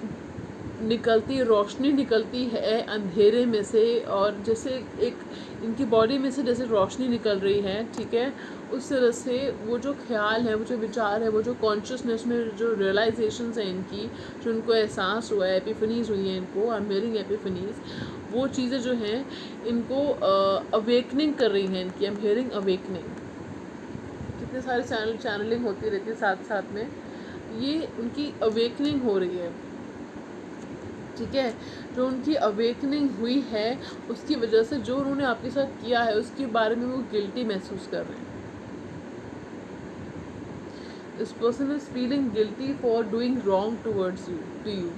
निकलती, रोशनी निकलती है अंधेरे में से, और जैसे एक इनकी बॉडी में से जैसे रोशनी निकल रही है. ठीक है, उस तरह से वो जो ख्याल है, वो जो विचार है, वो जो कॉन्शियसनेस में जो रियलाइजेशंस हैं इनकी, जो उनको एहसास हुआ है, एपिफनीज हुई हैं इनको, आई एम हियरिंग एपिफनीज, वो चीज़ें जो हैं इनको अवेकनिंग कर रही हैं इनकी. आई एम हियरिंग अवेकनिंग. कितने सारे चैनलिंग होती रहती है साथ साथ में. ये उनकी अवेकनिंग हो रही है. ठीक है, जो उनकी अवेकनिंग हुई है उसकी वजह से जो उन्होंने आपके साथ किया है उसके बारे में वो गिल्टी महसूस कर रहे हैं. This person is feeling guilty for doing wrong towards you, to you.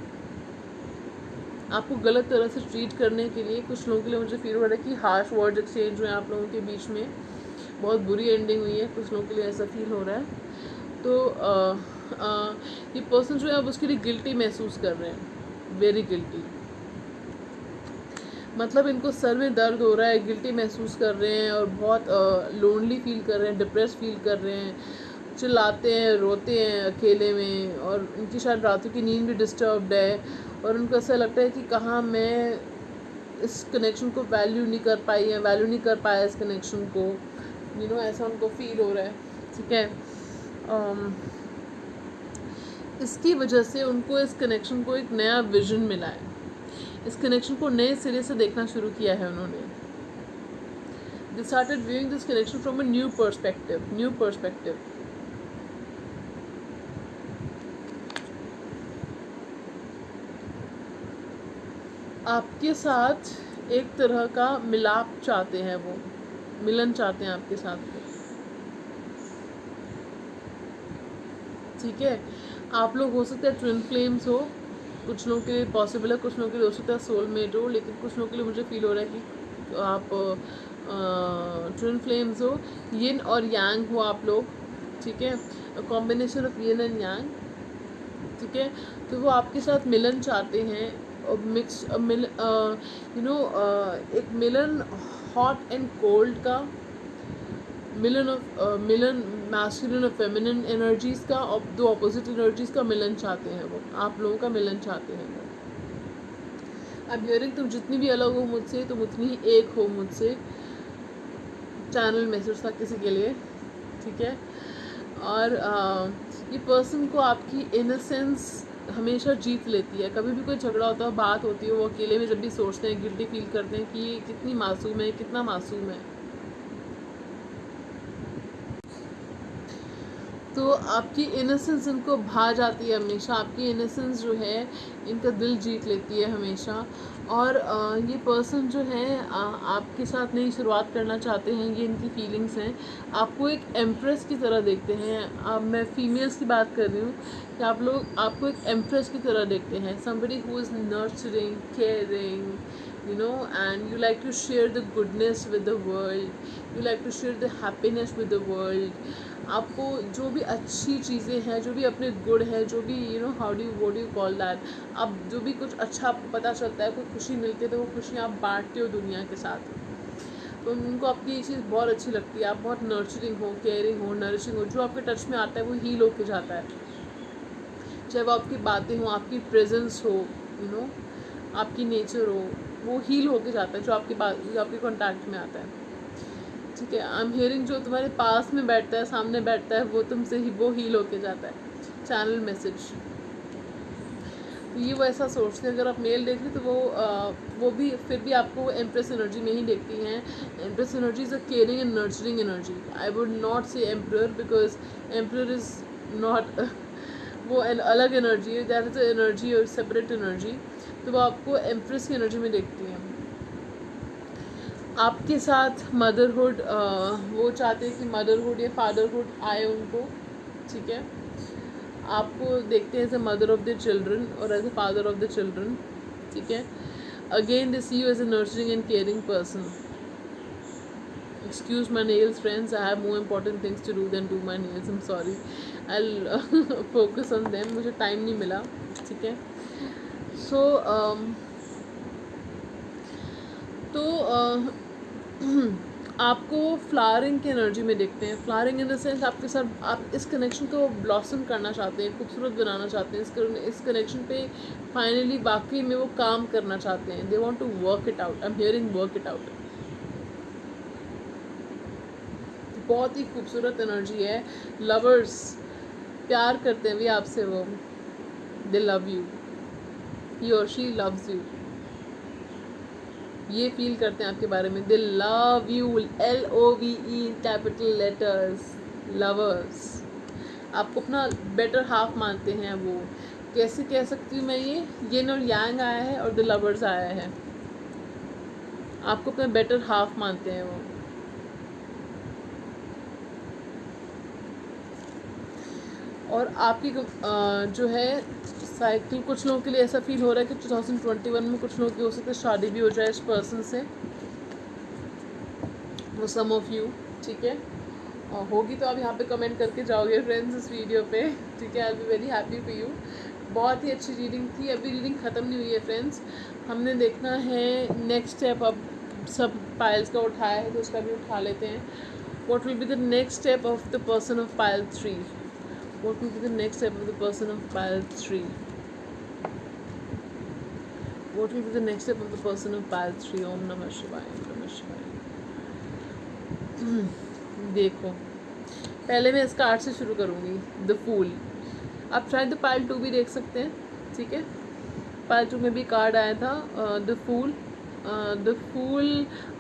आपको गलत तरह से ट्रीट करने के लिए कुछ लोगों के लिए मुझे फील हो रहा है कि हार्श वर्ड एक्सचेंज हुए आप लोगों के बीच में, बहुत बुरी एंडिंग हुई है. कुछ लोगों के लिए ऐसा फील हो रहा है. तो ये पर्सन जो है अब उसके लिए गिल्टी महसूस कर रहे हैं, वेरी गिल्टी. मतलब इनको सर में दर्द हो रहा है, गिल्टी महसूस कर रहे हैं, और बहुत लोनली फील कर रहे हैं, डिप्रेस फील कर रहे हैं, चिल्लाते हैं, रोते हैं अकेले में, और उनकी शायद रातों की नींद भी डिस्टर्ब्ड है, और उनको ऐसा लगता है कि कहाँ मैं इस कनेक्शन को वैल्यू नहीं कर पाई है, वैल्यू नहीं कर पाया इस कनेक्शन को. ऐसा उनको फील हो रहा है. ठीक है, इसकी वजह से उनको इस कनेक्शन को एक नया विजन मिला है. इस कनेक्शन को नए सिरे से देखना शुरू किया है उन्होंने. They started viewing this connection from a new perspective. आपके साथ एक तरह का मिलाप चाहते हैं, वो मिलन चाहते हैं आपके साथ. ठीक है, आप लोग हो सकते हैं ट्विन फ्लेम्स हो, कुछ लोगों के लिए पॉसिबल है, कुछ लोगों के लिए हो सकता है सोलमेट हो, लेकिन कुछ लोगों के लिए मुझे फील हो रहा है कि आप ट्विन फ्लेम्स हो, यिन और यांग हो आप लोग. ठीक है, combination of yin and yang. ठीक है, तो वो आपके साथ मिलन चाहते हैं, और मिक्स एक मिलन हॉट एंड कोल्ड का, मिलन मैस्कुलिन और फेमिनिन एनर्जीज़ का, और दो अपोजिट एनर्जीज़ का मिलन चाहते हैं वो, आप लोगों का मिलन चाहते हैं वो. अब हियरिंग, तुम जितनी भी अलग हो मुझसे, तुम उतनी ही एक हो मुझसे. चैनल मैसेज था किसी के लिए. ठीक है, और ये पर्सन को आपकी इनोसेंस हमेशा जीत लेती है. कभी भी कोई झगड़ा होता है, बात होती है, वो अकेले में जब भी सोचते हैं, गिल्टी फील करते हैं कि ये कितनी मासूम है, कितना मासूम है. तो आपकी इनोसेंस इनको भा जाती है हमेशा, आपकी इनोसेंस जो है इनका दिल जीत लेती है हमेशा। और ये पर्सन जो है आपके साथ नई शुरुआत करना चाहते हैं, ये इनकी फीलिंग्स हैं। आपको एक एम्प्रेस की तरह देखते हैं। अब मैं फीमेल्स की बात कर रही हूँ कि आप लोग आपको एक एम्प्रेस की तरह देखते हैं, somebody who is nurturing, caring, you know, and you like to share the goodness with the world, you like to share the happiness with the world। आपको जो भी अच्छी चीज़ें हैं, जो भी अपने गुण है, जो भी how do what do you call that, अब जो भी कुछ अच्छा आपको पता चलता है, कोई खुशी मिलती है, तो वो खुशियाँ आप बांटते हो दुनिया के साथ। तो उनको आपकी ये चीज़ बहुत अच्छी लगती है। आप बहुत नर्चरिंग हो, केयरिंग हो, नरिशिंग हो। जो आपके टच में आता है वो हील होके जाता है, चाहे वो आपकी बातें हो, आपकी प्रेजेंस हो, आपकी नेचर हो, वो हील होके जाता है जो आपके कॉन्टैक्ट में आता है। ठीक है, आई एम हियरिंग जो तुम्हारे पास में बैठता है, सामने बैठता है, वो तुमसे ही वो हील होके जाता है। Channel message. तो ये वो ऐसा सोचते हैं। अगर आप मेल देख रहे तो वो भी फिर भी आपको एम्प्रेस एनर्जी में ही देखती हैं। Empress energy is a caring and nurturing energy. I would not say emperor, because emperor is not वो अलग एनर्जी है, दैट इज़ अ एनर्जी और सेपरेट एनर्जी। तो वो आपको एम्प्रेस की एनर्जी में देखती हैं। आपके साथ मदरहुड, वो चाहते हैं कि मदरहुड या फादरहुड आए उनको। ठीक है, आपको देखते हैं as a mother of the children और as a father of the children. ठीक है, again they see you as a nurturing and caring person. Excuse my nails, friends. I have more important things to do than do my nails. I'm sorry. I'll focus on them. मुझे time नहीं मिला। ठीक है, सो आपको flowering की energy में देखते हैं। फ्लावरिंग इन द सेंस आपके साथ आप इस कनेक्शन को ब्लॉसम करना चाहते हैं, खूबसूरत बनाना चाहते हैं। इस कनेक्शन पे फाइनली वाकई में वो काम करना चाहते हैं। They want to work it out. I am hearing work it out. बहुत ही खूबसूरत एनर्जी है। लवर्स प्यार करते हैं भी आपसे, वो दे लव यू, ही और शी लव्स यू। ये फील करते हैं आपके बारे में, दे love you, LOVE capital letters. Lovers आपको अपना बेटर हाफ मानते हैं। वो कैसे कह सकती हूँ मैं, ये नो यांग आया है और द लवर्स आया है। आपको अपना बेटर हाफ मानते हैं वो। और आपकी जो है साइकिल, कुछ लोगों के लिए ऐसा फील हो रहा है कि 2021 में कुछ लोगों की हो सकता है शादी भी हो जाए इस पर्सन से, वो सम ऑफ यू। ठीक है, होगी तो आप यहाँ पे कमेंट करके जाओगे फ्रेंड्स इस वीडियो पे। ठीक है, I will be very happy for you. बहुत ही अच्छी रीडिंग थी। अभी रीडिंग ख़त्म नहीं हुई है फ्रेंड्स, हमने देखना है नेक्स्ट स्टेप। अब सब पाइल्स का उठाया है तो उसका भी उठा लेते हैं। What will be the next step of the person of pile 3? What will be the next step of the person of pile 3? What will be the next step of the person of pile 3? Om Namah Shivaya, Om Namah Shivaya। देखो, पहले मैं इस card से शुरू करूँगी, the fool. आप शायद the pile 2 भी देख सकते हैं। ठीक है, पाइल 2 में भी कार्ड आया था द फूल। द फूल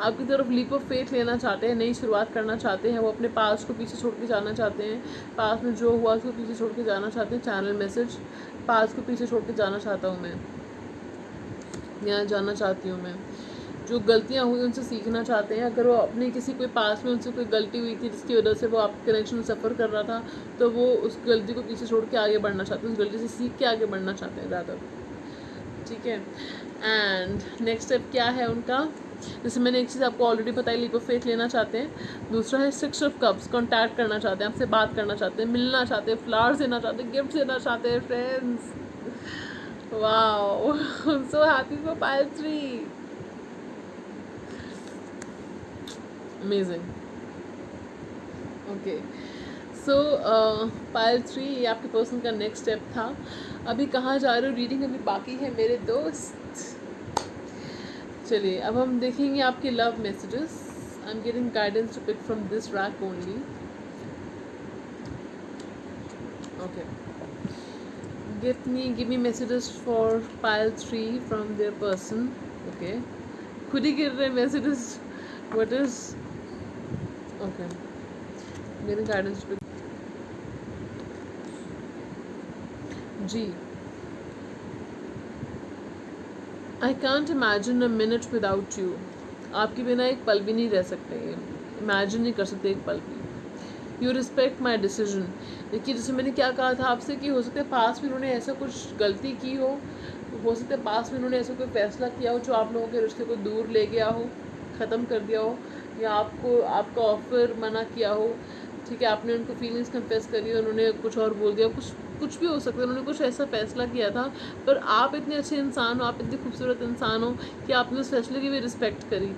आपकी तरफ लीप ऑफ फेथ लेना चाहते हैं, नई शुरुआत करना चाहते हैं। वो अपने पास को पीछे छोड़ के जाना चाहते हैं, पास में जो हुआ उसको पीछे छोड़ के जाना चाहते हैं। चैनल मैसेज, पास को पीछे छोड़ के जाना चाहता हूँ मैं, यहाँ जाना चाहती हूँ मैं। जो गलतियाँ हुई उनसे सीखना चाहते हैं। अगर वो अपने किसी कोई पास में उनसे कोई गलती हुई थी जिसकी वजह से वो आपके कनेक्शन में सफ़र कर रहा था, तो वो उस गलती को पीछे छोड़ के आगे बढ़ना चाहते हैं, उस गलती से सीख के आगे बढ़ना चाहते हैं ज़्यादा। ठीक है, एंड नेक्स्ट स्टेप क्या है उनका? जैसे मैंने एक चीज़ आपको ऑलरेडी बताई, लीप ऑफ फेथ लेना चाहते हैं। दूसरा है 6 ऑफ कप्स, कॉन्टैक्ट करना चाहते हैं, आपसे बात करना चाहते हैं, मिलना चाहते हैं, फ्लावर्स देना चाहते हैं, गिफ्ट देना चाहते हैं friends. Wow, I am so happy for pile 3। Amazing. Okay, so pile 3 ये आपके पर्सन का नेक्स्ट स्टेप था। अभी कहाँ जा रहे हो? रीडिंग अभी बाकी है मेरे दोस्त। चलिए अब हम देखेंगे आपके love messages. I am getting guidance to pick from this rack only. Okay, give me messages for pile 3 from their person. Okay, खुद ही गिर रहे messages. What is okay? Getting guidance to pick. जी, I can't imagine a minute without you. आपके बिना एक पल भी नहीं रह सकते, इमेजिन नहीं कर सकते एक पल भी। You respect my decision. देखिए, जैसे मैंने क्या कहा था आपसे कि हो सकता है पास में उन्होंने ऐसा कुछ गलती की हो सकता है पास में उन्होंने ऐसा कोई फैसला किया हो जो आप लोगों के रिश्ते को दूर ले गया हो, ख़त्म कर दिया हो, या आपको आपका ऑफ़र मना किया हो। ठीक है, आपने उनको फीलिंग्स कन्फेस करी, उन्होंने कुछ और बोल दिया, कुछ कुछ भी हो सकता है, उन्होंने कुछ ऐसा फ़ैसला किया था, पर आप इतने अच्छे इंसान हो, आप इतने खूबसूरत इंसान हो कि आपने उस फैसले की भी रिस्पेक्ट करी,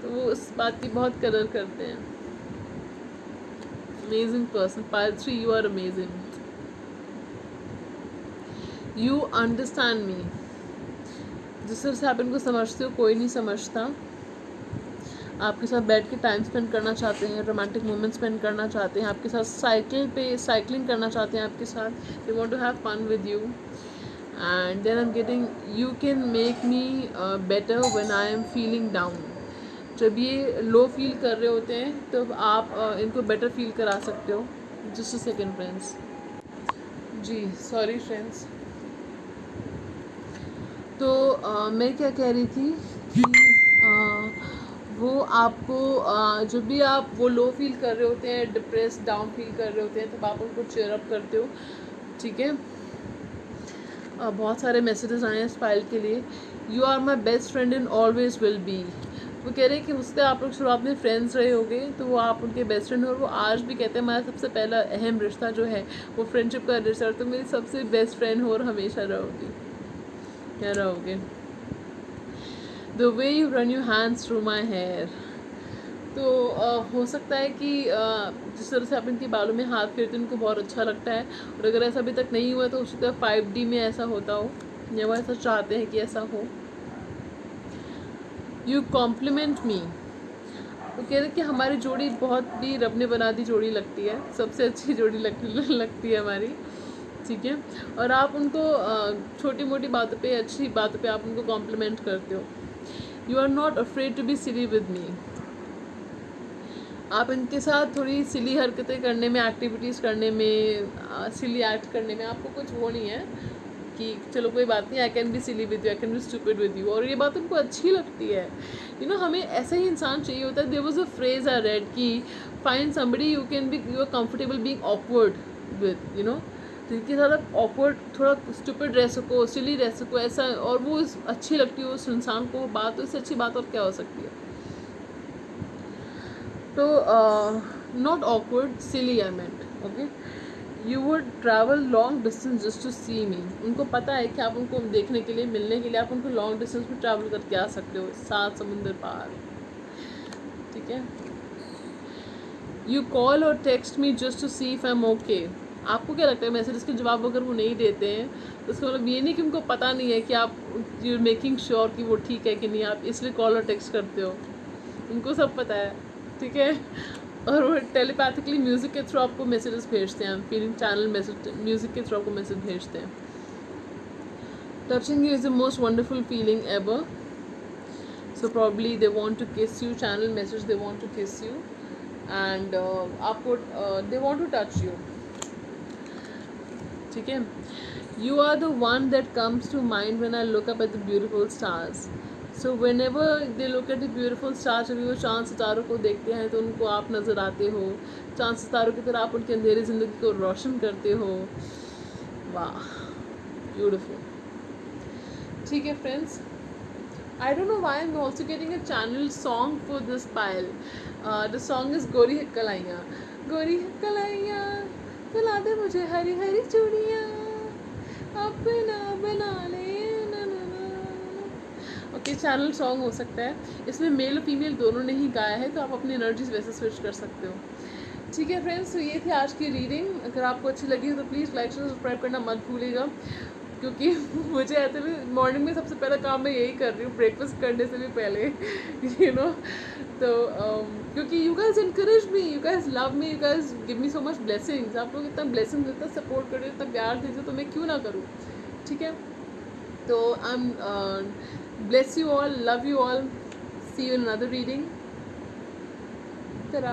तो वो उस बात की बहुत कदर करते हैं। Amazing person, pile 3, you are amazing. You understand me. जिस तरह से आप इनको समझते हो कोई नहीं समझता। आपके साथ बैठ के टाइम स्पेंड करना चाहते हैं, रोमांटिक मोमेंट स्पेंड करना चाहते हैं, आपके साथ साइकिलिंग करना चाहते हैं आपके साथ। They want to have fun with you and then I am getting you can make me better when I am feeling down. जब ये लो फील कर रहे होते हैं तब आप इनको बेटर फील करा सकते हो। Just a second friends. जी सॉरी फ्रेंड्स। तो मैं क्या कह रही थी कि वो आपको जब भी आप वो लो फील कर रहे होते हैं, डिप्रेस डाउन फील कर रहे होते हैं, तब आप उनको चेयर अप करते हो। ठीक है, बहुत सारे मैसेजेस आए हैं इस फाइल के लिए। You are my best friend and always will be. वो कह रहे हैं कि उससे आप लोग शुरुआत में फ्रेंड्स रहे होंगे, तो वो आप उनके बेस्ट फ्रेंड हो, और वो आज भी कहते हैं हमारा सबसे पहला अहम रिश्ता जो है वो फ्रेंडशिप का रिश्ता, और तुम मेरी सबसे बेस्ट फ्रेंड हो और हमेशा रहोगी, क्या रहोगे। The way you run your hands through my hair. तो हो सकता है कि जिस तरह से आप इनके बालों में हाथ फेरते उनको बहुत अच्छा लगता है, और अगर ऐसा अभी तक नहीं हुआ तो हो सकता है 5D में ऐसा होता हो, या वो ऐसा चाहते हैं कि ऐसा हो। यू कॉम्प्लीमेंट मी। वो कह रहे कि हमारी जोड़ी बहुत भी रब ने बना दी जोड़ी लगती है, सबसे अच्छी जोड़ी लगती है हमारी। ठीक है, और आप उनको छोटी मोटी बातों पे, अच्छी बातों पे आप उनको कॉम्प्लीमेंट करते हो। You are not afraid to be silly with me. आप इनके साथ थोड़ी सिली हरकतें करने में, एक्टिविटीज़ करने में, सिली एक्ट करने में आपको कुछ वो नहीं है कि चलो कोई बात नहीं, I can be silly with you, I can be stupid with you, और ये बात उनको अच्छी लगती है। यू नो, हमें ऐसा ही इंसान चाहिए होता है। There was a phrase I read कि find somebody you can be, you are comfortable being awkward with, you know, जिनके साथ आप ऑकवर्ड, थोड़ा स्टूपिड रह सको, सिली रह सको, ऐसा, और वो अच्छी लगती है उस इंसान को बात, तो इससे अच्छी बात और क्या हो सकती है। तो not awkward, silly I meant, okay. You would travel long distance just to see me. उनको पता है कि आप उनको देखने के लिए, मिलने के लिए आप उनको लॉन्ग डिस्टेंस में ट्रैवल करके आ सकते हो, 7 समुंदर पार। ठीक है। यू कॉल और text me just to see if I am okay. आपको क्या लगता है मैसेज के जवाब अगर वो नहीं देते हैं तो उसका मतलब ये नहीं कि उनको पता नहीं है कि आप, यू मेकिंग श्योर कि वो ठीक है कि नहीं, आप इसलिए कॉल और टेक्स्ट करते हो। उनको सब पता है, ठीक है। और वो टेलीपैथिकली म्यूज़िक के थ्रू आपको मैसेजेस भेजते हैं, फीलिंग चैनल मैसेज, म्यूज़िक के थ्रू आपको मैसेज भेजते हैं। Touching you is the most wonderful feeling ever. So probably they want to kiss you, channel message, they want to kiss you and आपको they want to touch you. ठीक है। You are the one that comes to mind when I look up at the beautiful stars. So when ever they look at the beautiful stars, जब वो चांद सितारों को देखते हैं तो उनको आप नज़र आते हो, चांद सितारों की तरह आप उनकी अंधेरी ज़िंदगी को रोशन करते हो। वाह, ब्यूटीफुल। ठीक है friends, I don't know why I am also getting a channel song for this Payal. The song is गोरी हक्कलाइयाँ। गोरी हक्कलाइयाँ दिला दे मुझे हरी हरी चूड़ियाँ, अपना बना ले, ओके। चैनल सॉन्ग हो सकता है, इसमें मेल और फीमेल दोनों ने ही गाया है, तो आप अपनी एनर्जीज वैसे स्विच कर सकते हो। ठीक है फ्रेंड्स, तो ये थी आज की रीडिंग। अगर आपको अच्छी लगी हो तो प्लीज़ लाइक और सब्सक्राइब करना मत भूलिएगा, क्योंकि मुझे ऐसे भी मॉर्निंग में सबसे पहला काम मैं यही कर रही हूँ, ब्रेकफास्ट करने से भी पहले, यू नो। तो क्योंकि you guys encourage me, you guys love me, you guys give me so much blessings. आप लोग इतना ब्लेसिंग्स, इतना सपोर्ट कर रहे हो, इतना प्यार देते हो, तो मैं क्यों ना करूँ। ठीक है, तो I am bless you all, love you all, see you in another reading. Ta-da!